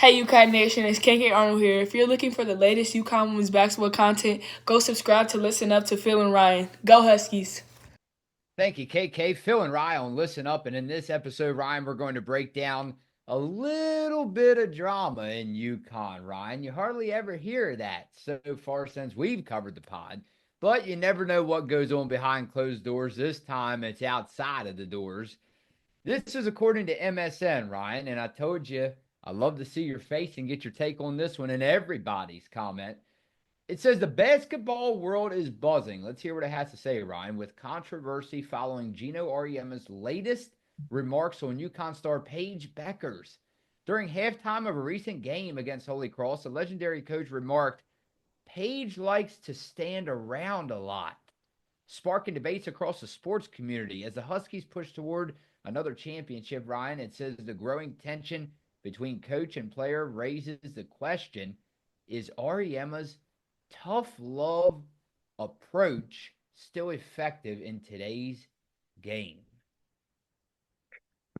Hey UConn Nation, it's KK Arnold here. If you're looking for the latest UConn women's basketball content, go subscribe to Listen Up to Phil and Ryan. Go Huskies! Thank you, KK. Phil and Ryan, listen up. And in this episode, Ryan, we're going to break down a little bit of drama in UConn, Ryan. You hardly ever hear that so far since we've covered the pod, but you never know what goes on behind closed doors. This time it's outside of the doors. This is according to MSN, Ryan. And I told you I love to see your face and get your take on this one and everybody's comment. It says the basketball world is buzzing. Let's hear what it has to say, Ryan, with controversy following Geno Auriemma's latest remarks on UConn star Paige Bueckers. During halftime of a recent game against Holy Cross, the legendary coach remarked, Paige likes to stand around a lot, sparking debates across the sports community. As the Huskies push toward another championship, Ryan, it says the growing tension between coach and player raises the question, is Auriemma's tough love approach still effective in today's game?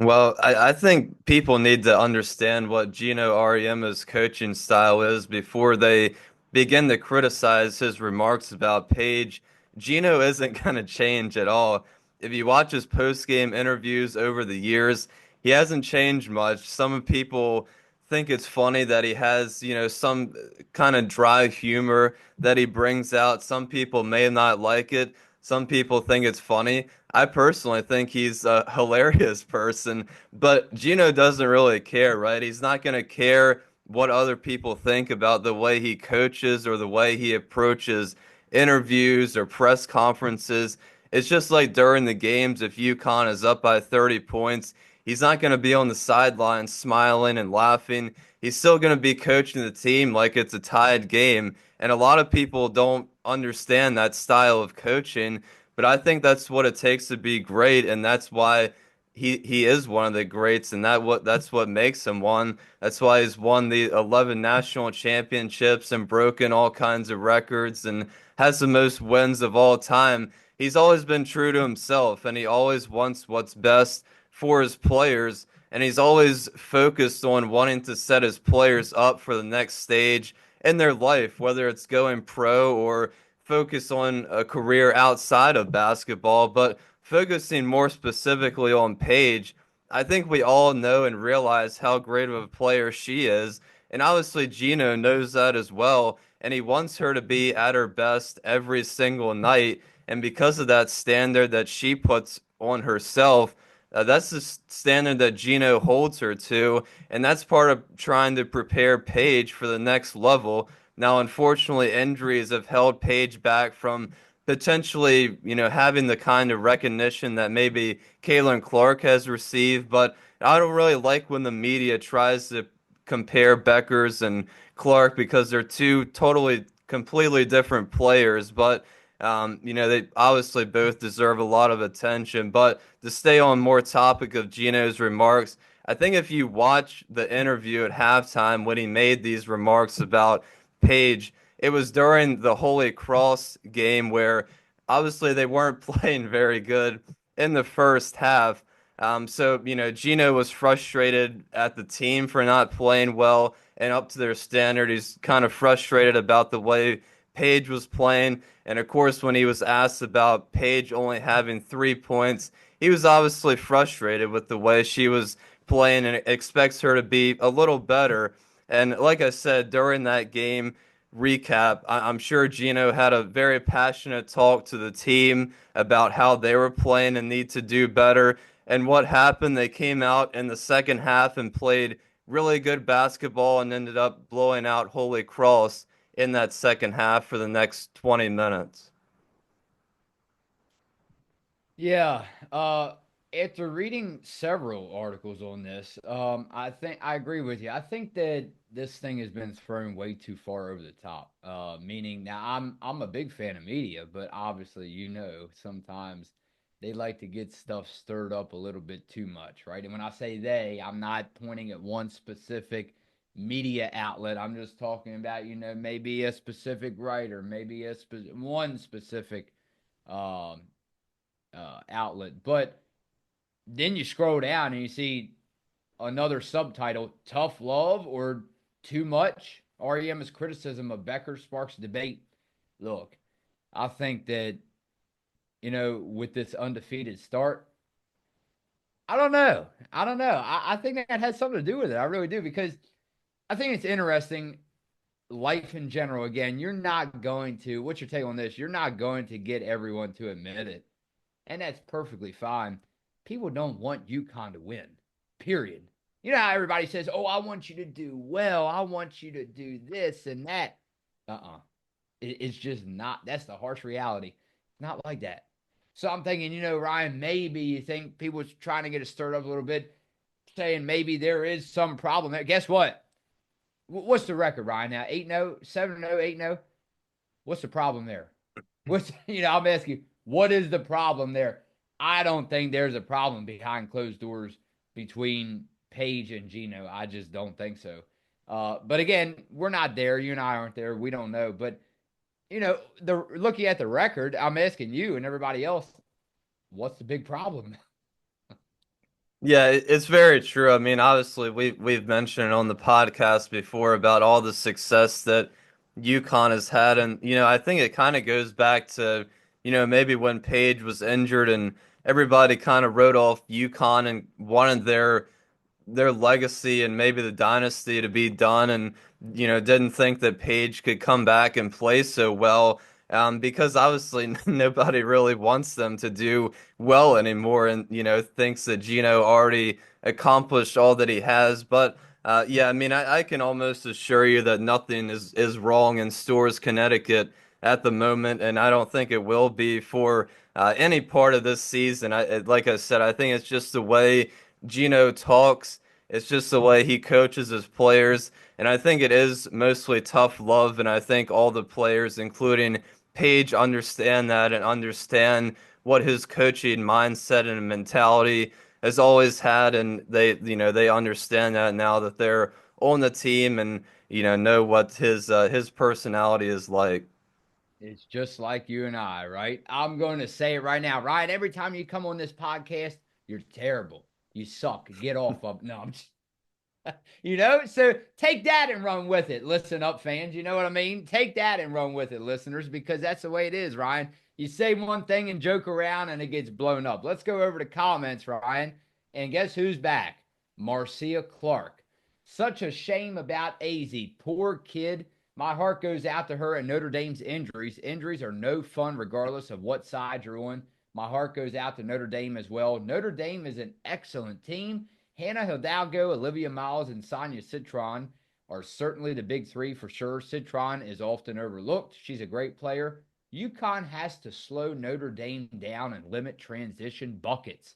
Well, I think people need to understand what Geno Auriemma's coaching style is before they begin to criticize his remarks about Paige. Geno isn't going to change at all. If you watch his post-game interviews over the years, he hasn't changed much. Some people think it's funny that he has, some kind of dry humor that he brings out. Some people may not like it. Some people think it's funny. I personally think he's a hilarious person, but Gino doesn't really care, right? He's not going to care what other people think about the way he coaches or the way he approaches interviews or press conferences. It's just like during the games, if UConn is up by 30 points, he's not going to be on the sideline smiling and laughing. He's still going to be coaching the team like it's a tied game. And a lot of people don't understand that style of coaching, but I think that's what it takes to be great, and that's why he is one of the greats, and that's what makes him one. That's why he's won the 11 national championships and broken all kinds of records and has the most wins of all time. He's always been true to himself, and he always wants what's best for his players, and he's always focused on wanting to set his players up for the next stage in their life, whether it's going pro or focus on a career outside of basketball. But focusing more specifically on Paige, I think we all know and realize how great of a player she is. And obviously, Gino knows that as well. And he wants her to be at her best every single night. And because of that standard that she puts on herself, that's the standard that Gino holds her to. And that's part of trying to prepare Paige for the next level. Now, unfortunately, injuries have held Paige back from potentially, having the kind of recognition that maybe Caitlin Clark has received. But I don't really like when the media tries to compare Bueckers and Clark because they're two totally, completely different players. But they obviously both deserve a lot of attention. But to stay on more topic of Gino's remarks, I think if you watch the interview at halftime when he made these remarks about Paige, it was during the Holy Cross game where obviously they weren't playing very good in the first half. Gino was frustrated at the team for not playing well and up to their standard. He's kind of frustrated about the way Paige was playing. And of course, when he was asked about Paige only having 3 points, he was obviously frustrated with the way she was playing and expects her to be a little better. And like I said, during that game recap, I'm sure Gino had a very passionate talk to the team about how they were playing and need to do better. And what happened, they came out in the second half and played really good basketball and ended up blowing out Holy Cross in that second half for the next 20 minutes. Yeah. After reading several articles on this, I think I agree with you. I think that this thing has been thrown way too far over the top. Meaning now I'm a big fan of media, but obviously sometimes they like to get stuff stirred up a little bit too much, right? And when I say they, I'm not pointing at one specific media outlet. I'm just talking about maybe a specific writer, maybe one specific um outlet. But then you scroll down and you see another subtitle, Tough Love or too much. Auriemma's criticism of Becker sparks debate. Look, I think that, with this undefeated start, I don't know. I don't know. I think that has something to do with it. I really do, because I think it's interesting. Life in general, again, you're not going to, what's your take on this? You're not going to get everyone to admit it. And that's perfectly fine. People don't want UConn to win, period. You know how everybody says, oh, I want you to do well. I want you to do this and that. It's just not. That's the harsh reality. It's not like that. So I'm thinking, Ryan, maybe you think people trying to get it stirred up a little bit, saying maybe there is some problem there. Guess what? What's the record, Ryan? Now 8-0, 7-0, 8-0. What's the problem there? I'm asking you, what is the problem there? I don't think there's a problem behind closed doors between Paige and Geno. I just don't think so. But again, we're not there. You and I aren't there. We don't know. But looking at the record, I'm asking you and everybody else, what's the big problem? Yeah, it's very true. I mean, obviously, we've mentioned on the podcast before about all the success that UConn has had, and I think it kind of goes back to maybe when Paige was injured and everybody kind of wrote off UConn and wanted their legacy and maybe the dynasty to be done, and didn't think that Paige could come back and play so well, because obviously nobody really wants them to do well anymore, and thinks that Geno already accomplished all that he has. But yeah, I mean, I can almost assure you that nothing is wrong in Stores, Connecticut at the moment, and I don't think it will be for any part of this season. Like I said, I think it's just the way Geno talks. It's just the way he coaches his players. And I think it is mostly tough love. And I think all the players, including Paige, understand that and understand what his coaching mindset and mentality has always had. And they understand that now that they're on the team and, know what his personality is like. It's just like you and I, right? I'm going to say it right now. Ryan, every time you come on this podcast, you're terrible. You suck. Get off of. No, I'm just, so take that and run with it. Listen up, fans. You know what I mean? Take that and run with it, listeners, because that's the way it is, Ryan. You say one thing and joke around and it gets blown up. Let's go over to comments, Ryan. And guess who's back? Marcia Clark. Such a shame about AZ. Poor kid. My heart goes out to her and Notre Dame's injuries. Injuries are no fun regardless of what side you're on. My heart goes out to Notre Dame as well. Notre Dame is an excellent team. Hannah Hidalgo, Olivia Miles, and Sonia Citron are certainly the big three for sure. Citron is often overlooked. She's a great player. UConn has to slow Notre Dame down and limit transition buckets.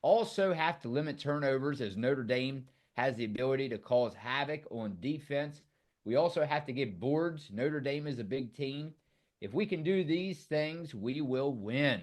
Also have to limit turnovers, as Notre Dame has the ability to cause havoc on defense. We also have to get boards. Notre Dame is a big team. If we can do these things, we will win.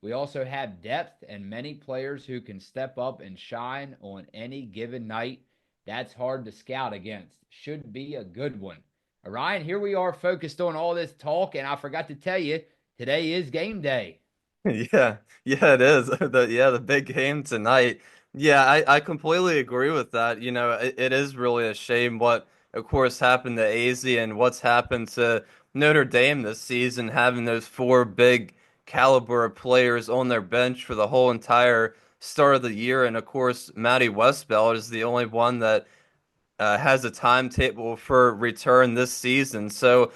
We also have depth and many players who can step up and shine on any given night. That's hard to scout against. Should be a good one. Ryan, here we are focused on all this talk, and I forgot to tell you, today is game day. Yeah, yeah, it is. The big game tonight. Yeah, I completely agree with that. It is really a shame what, of course, happened to AZ and what's happened to Notre Dame this season, having those four big caliber players on their bench for the whole entire start of the year. And of course, Maddie Westbeld is the only one that has a timetable for return this season. So,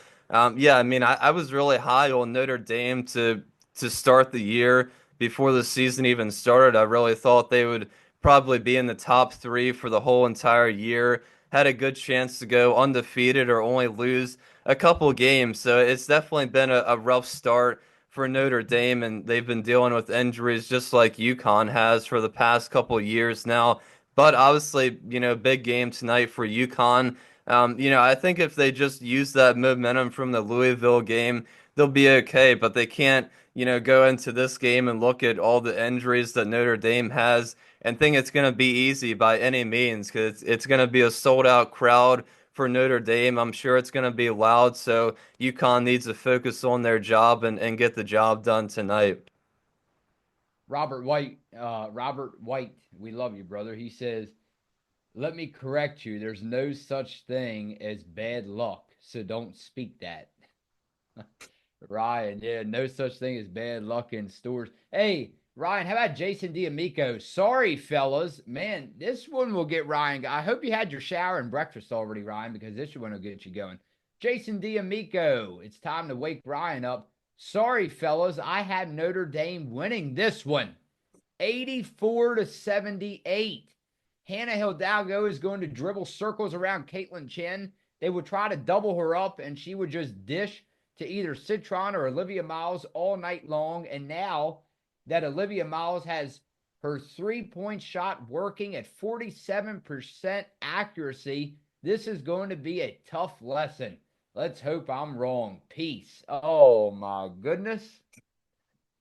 yeah, I mean, I was really high on Notre Dame to start the year before the season even started. I really thought they would probably be in the top three for the whole entire year. Had a good chance to go undefeated or only lose a couple games. So it's definitely been a rough start for Notre Dame, and they've been dealing with injuries just like UConn has for the past couple years now. But obviously, big game tonight for UConn. I think if they just use that momentum from the Louisville game, they'll be okay. But they can't, go into this game and look at all the injuries that Notre Dame has and think it's going to be easy by any means, because it's going to be a sold out crowd for Notre Dame. I'm sure it's going to be loud. So UConn needs to focus on their job and get the job done tonight. Robert White, we love you, brother. He says, Let me correct you. There's no such thing as bad luck, so don't speak that. Ryan, yeah, no such thing as bad luck in stores. Hey, Ryan, how about Jason D'Amico? Sorry, fellas. Man, this one will get Ryan. I hope you had your shower and breakfast already, Ryan, because this one will get you going. Jason D'Amico, it's time to wake Ryan up. Sorry, fellas, I had Notre Dame winning this one. 84-78. Hannah Hidalgo is going to dribble circles around Caitlin Chen. They would try to double her up, and she would just dish to either Citron or Olivia Miles all night long. And now that Olivia Miles has her 3-point shot working at 47% accuracy, this is going to be a tough lesson. Let's hope I'm wrong. Peace. Oh, my goodness.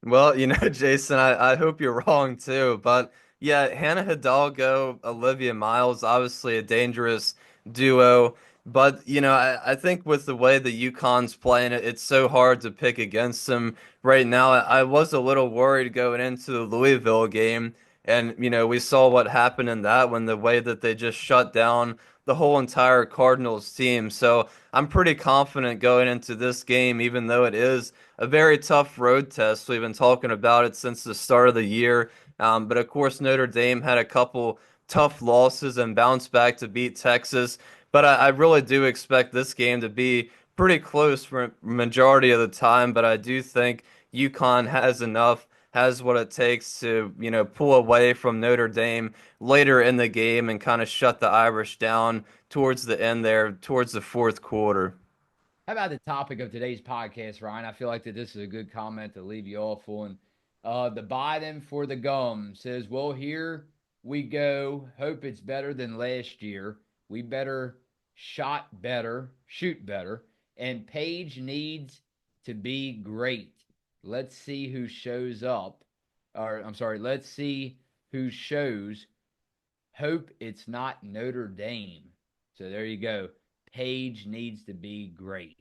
Well, Jason, I hope you're wrong too. But yeah, Hannah Hidalgo, Olivia Miles, obviously a dangerous duo. But, I think with the way the UConn's playing it, it's so hard to pick against them right now. I was a little worried going into the Louisville game. And, we saw what happened in that when the way that they just shut down the whole entire Cardinals team. So I'm pretty confident going into this game, even though it is a very tough road test. We've been talking about it since the start of the year. But of course, Notre Dame had a couple tough losses and bounced back to beat Texas. But I really do expect this game to be pretty close for majority of the time. But I do think UConn has enough, has what it takes to, pull away from Notre Dame later in the game and kind of shut the Irish down towards the end there, towards the fourth quarter. How about the topic of today's podcast, Ryan? I feel like that this is a good comment to leave you off on. The buy them for the gum says, well, here we go. Hope it's better than last year. We better shot better, shoot better. And Paige needs to be great. Let's see who shows up. Or, I'm sorry, let's see who shows. Hope it's not Notre Dame. So there you go. Paige needs to be great.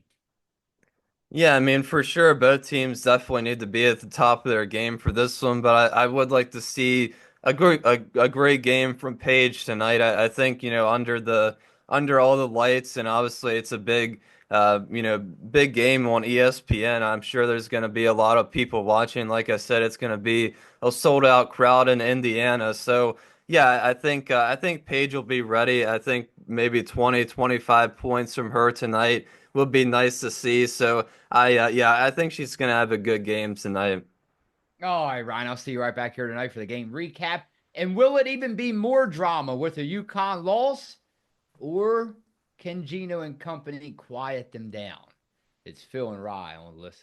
Yeah, I mean, for sure, both teams definitely need to be at the top of their game for this one, but I would like to see a great game from Paige tonight. I think, under all the lights, and obviously it's a big game on ESPN. I'm sure there's going to be a lot of people watching. Like I said, it's going to be a sold out crowd in Indiana. So, yeah, I think Paige will be ready. I think maybe 20, 25 points from her tonight would be nice to see. So yeah, I think she's gonna have a good game tonight. All right, Ryan, I'll see you right back here tonight for the game recap. And will it even be more drama with a UConn loss? Or can Geno and company quiet them down? It's Phil and Rye on Listen.